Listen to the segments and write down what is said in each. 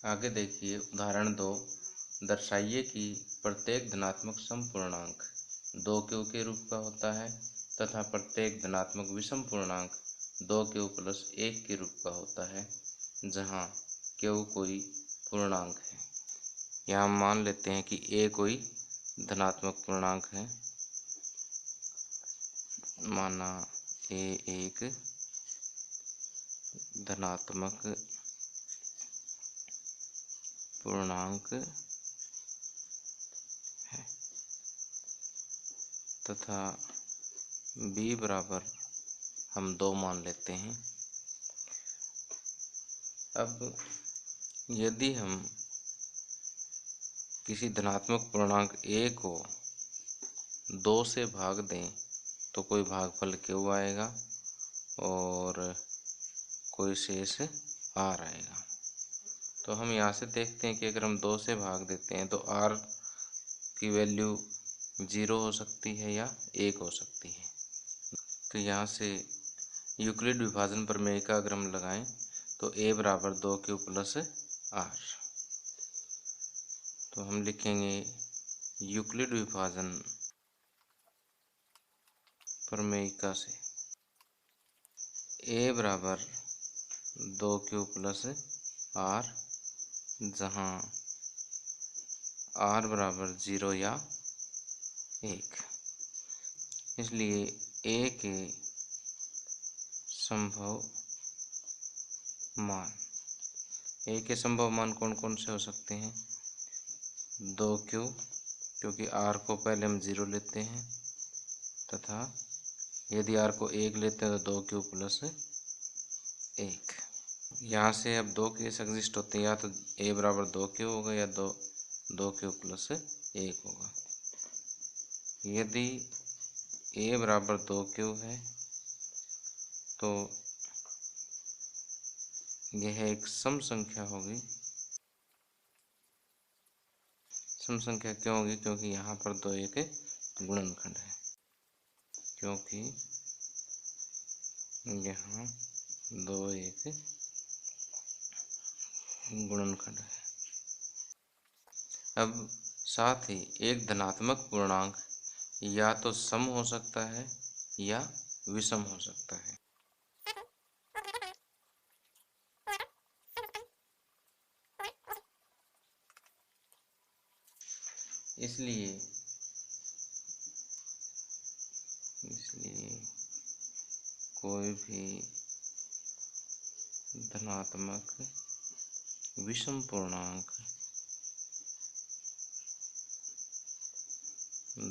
आगे देखिए उदाहरण 2। दर्शाइए कि प्रत्येक धनात्मक समपूर्णांक 2q के रूप का होता है तथा प्रत्येक धनात्मक विषम पूर्णांक 2q प्लस 1 के रूप का होता है, जहाँ q कोई पूर्णांक है। यहाँ हम मान लेते हैं कि a कोई धनात्मक पूर्णांक है। माना a एक धनात्मक पूर्णांक है तथा b बराबर हम 2 मान लेते हैं। अब यदि हम किसी धनात्मक पूर्णांक a को 2 से भाग दें तो कोई भागफल q आएगा और कोई शेष r आएगा। तो हम यहाँ से देखते हैं कि अगर हम 2 से भाग देते हैं तो r की वैल्यू 0 हो सकती है या 1 हो सकती है। तो यहाँ से यूक्लिड विभाजन प्रमेय का अगर हम लगाएं तो a बराबर 2q प्लस r। तो हम लिखेंगे यूक्लिड विभाजन प्रमेयिका से a बराबर 2q प्लस r, जहाँ r बराबर 0 या 1। इसलिए a के संभव मान कौन कौन से हो सकते हैं? 2q, क्योंकि r को पहले हम 0 लेते हैं, तथा यदि r को 1 लेते हैं तो 2q प्लस 1। यहाँ से अब 2 केस एग्जिस्ट होते हैं, या तो a बराबर 2q होगा या 2q प्लस 1 होगा। यदि a बराबर 2q है तो यह एक सम संख्या होगी। सम संख्या क्यों होगी? क्योंकि यहाँ पर 2 एक गुणनखंड है, क्योंकि यहाँ 2 एक गुणनखंड है। अब साथ ही एक धनात्मक पूर्णांक या तो सम हो सकता है या विषम हो सकता है। इसलिए कोई भी धनात्मक विषम पूर्णांक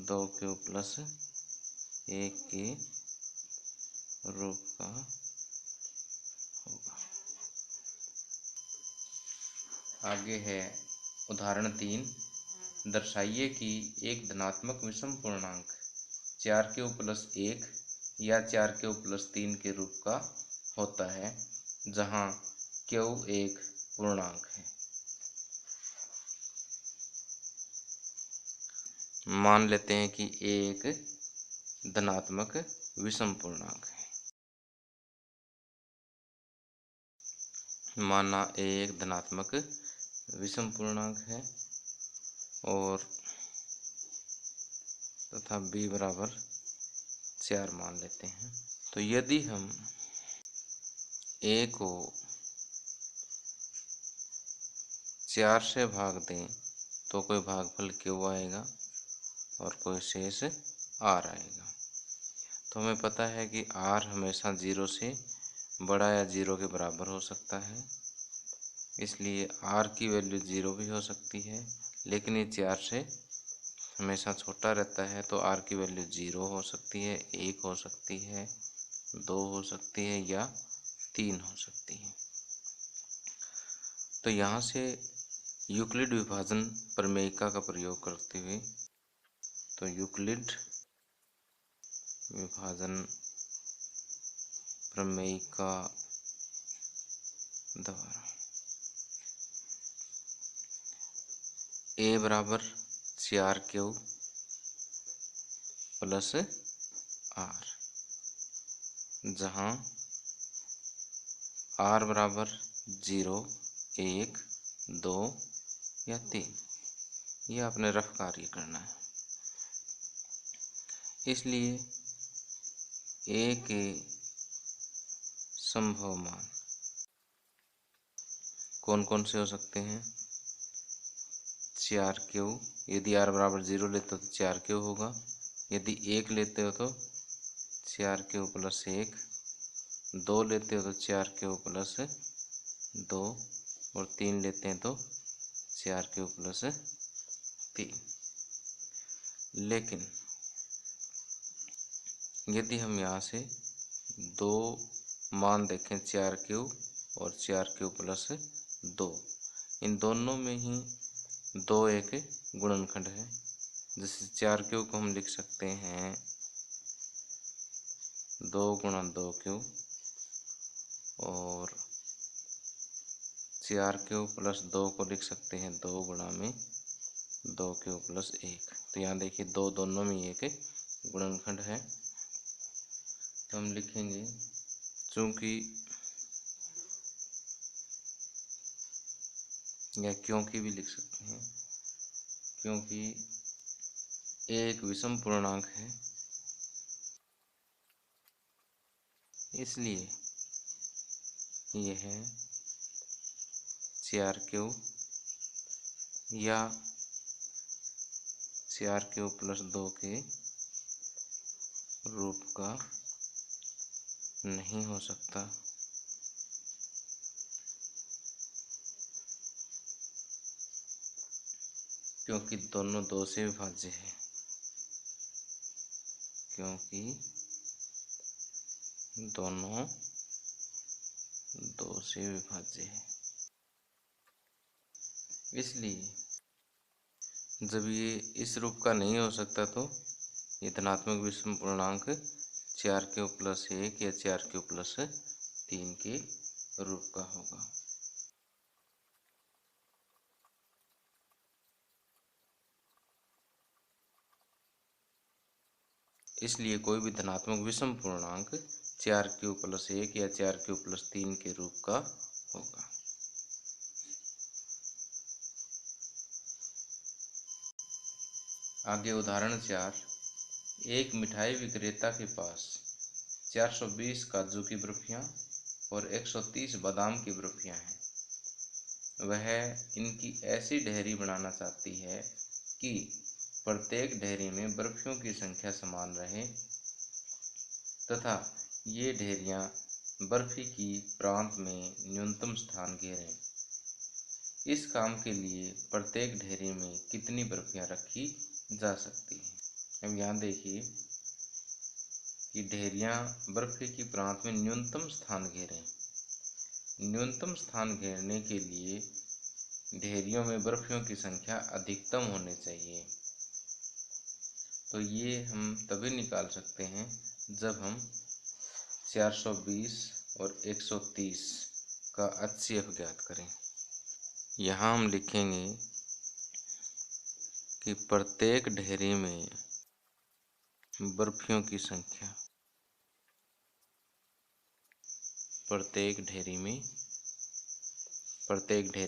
2q प्लस 1 के रूप का होगा। आगे है उदाहरण 3। दर्शाइए कि एक धनात्मक विषम पूर्णांक 4q प्लस 1 या 4q प्लस 3 के रूप का होता है, जहाँ q एक पूर्णांक है। मान लेते हैं कि a एक धनात्मक विषम पूर्णांक है। माना a एक धनात्मक विषम पूर्णांक है और तथा b बराबर 4 मान लेते हैं। तो यदि हम a को 4 से भाग दें तो कोई भागफल q आएगा और कोई शेष r आएगा। तो हमें पता है कि r हमेशा 0 से बड़ा या 0 के बराबर हो सकता है, इसलिए r की वैल्यू 0 भी हो सकती है, लेकिन ये 4 से हमेशा छोटा रहता है, तो r की वैल्यू 0 हो सकती है, 1 हो सकती है, 2 हो सकती है या 3 हो सकती है। तो यहाँ से यूक्लिड विभाजन प्रमेयिका का प्रयोग करते हुए, तो यूक्लिड विभाजन प्रमेयिका द्वारा a बराबर 4q प्लस r, जहाँ r बराबर 0, 1, 2 या 3, ये आपने रफ कार्य करना है। इसलिए ए के संभव मान कौन कौन से हो सकते हैं? 4Q, यदि r बराबर 0 लेते हो तो 4Q होगा, यदि 1 लेते हो तो 4Q प्लस 1, 2 लेते हो तो 4Q प्लस 2, और 3 लेते हैं तो 4Q प्लस 3। लेकिन यदि हम यहाँ से दो मान देखें 4Q और 4Q प्लस 2, इन दोनों में ही 2 एक गुणनखंड है। जैसे 4Q को हम लिख सकते हैं 2 गुणा 2Q, और 4Q प्लस 2 को लिख सकते हैं 2 गुणा में 2Q प्लस 1। तो यहाँ देखिए दो दोनों में एक गुणनखंड है। तो हम लिखेंगे, चूंकि या क्योंकि भी लिख सकते हैं, क्योंकि एक विषम पूर्णांक है, इसलिए यह 4Q या 4Q प्लस 2 के रूप का नहीं हो सकता, क्योंकि दोनों 2 से विभाज्य है, क्योंकि दोनों 2 से विभाज्य है। इसलिए जब ये इस रूप का नहीं हो सकता तो ये धनात्मक विषम पूर्णांक 4Q प्लस 1 या 4Q प्लस 3 के रूप का होगा। इसलिए कोई भी धनात्मक विषम पूर्णांक 4Q प्लस 1 या 4Q प्लस 3 के रूप का होगा। आगे उदाहरण 4, एक मिठाई विक्रेता के पास 420 काजू की बर्फियां और 130 बादाम की बर्फियां हैं। वह इनकी ऐसी ढेरी बनाना चाहती है कि प्रत्येक ढेरी में बर्फियों की संख्या समान रहे तथा ये ढेरियां बर्फी की प्रांत में न्यूनतम स्थान घेरें। इस काम के लिए प्रत्येक ढेरी में कितनी बर्फियां रखी जा सकती हैं? अब यहाँ देखिए कि ढेरियां बर्फी की प्रांत में न्यूनतम स्थान घेरें। न्यूनतम स्थान घेरने के लिए ढेरियों में बर्फियों की संख्या अधिकतम होनी चाहिए। तो ये हम तभी निकाल सकते हैं जब हम 420 और 130 का HCF ज्ञात करें। यहाँ हम लिखेंगे कि प्रत्येक ढेरी में बर्फियों की संख्या, प्रत्येक ढेरी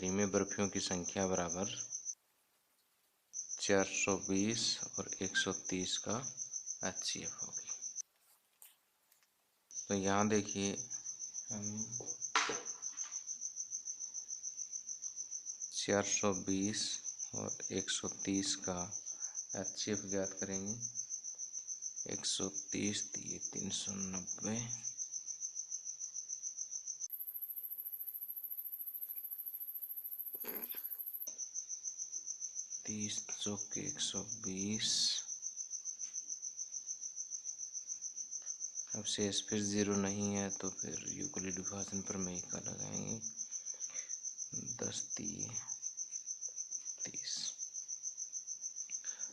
में बर्फियों की संख्या बराबर 420 और 130 का HCF होगी। तो यहाँ देखिए हम 420 और 130 का HCF ज्ञात करेंगे। 130 दिए 390, 30 चौके 120, अब शेष फिर 0 नहीं है तो फिर यूक्लिड विभाजन प्रमेय का लगाएंगे। 10 दिए 30,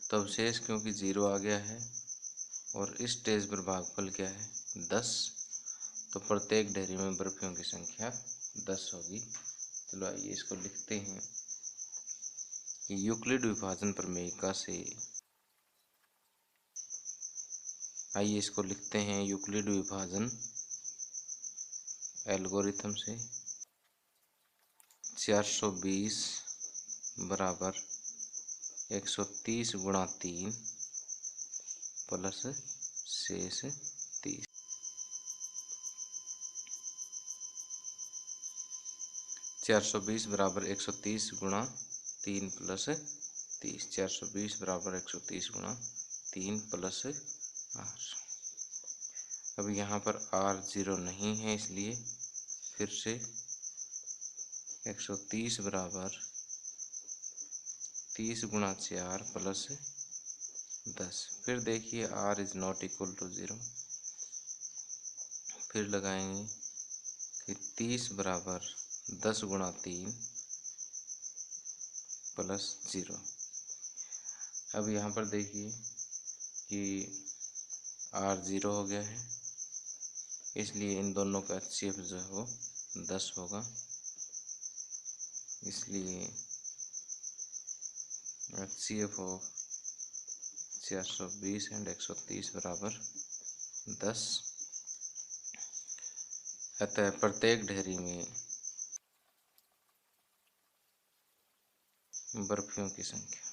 तो अब शेष क्योंकि 0 आ गया है और इस स्टेज पर भागफल क्या है 10, तो प्रत्येक ढेरी में बर्फियों की संख्या 10 होगी। चलो आइए इसको लिखते हैं कि यूक्लिड विभाजन प्रमेयिका से, आइए इसको लिखते हैं यूक्लिड विभाजन एल्गोरिथम से 420 बराबर 130 गुणा 3 प्लस शेष 30। 420 बराबर 130 गुणा 3 प्लस 30। 420 बराबर 130 गुणा 3 प्लस आर। अब यहाँ पर आर 0 नहीं है, इसलिए फिर से 130 बराबर 30 गुणा 4 प्लस 10। फिर देखिए R is not equal to 0। फिर लगाएंगे कि 30 बराबर 10 गुणा 3 प्लस 0। अब यहाँ पर देखिए कि आर 0 हो गया है, इसलिए इन दोनों का HCF जो है वो 10 होगा। इसलिए HCF ऑफ 420 एंड 130 बराबर 10। अतः प्रत्येक ढेरी में बर्फियों की संख्या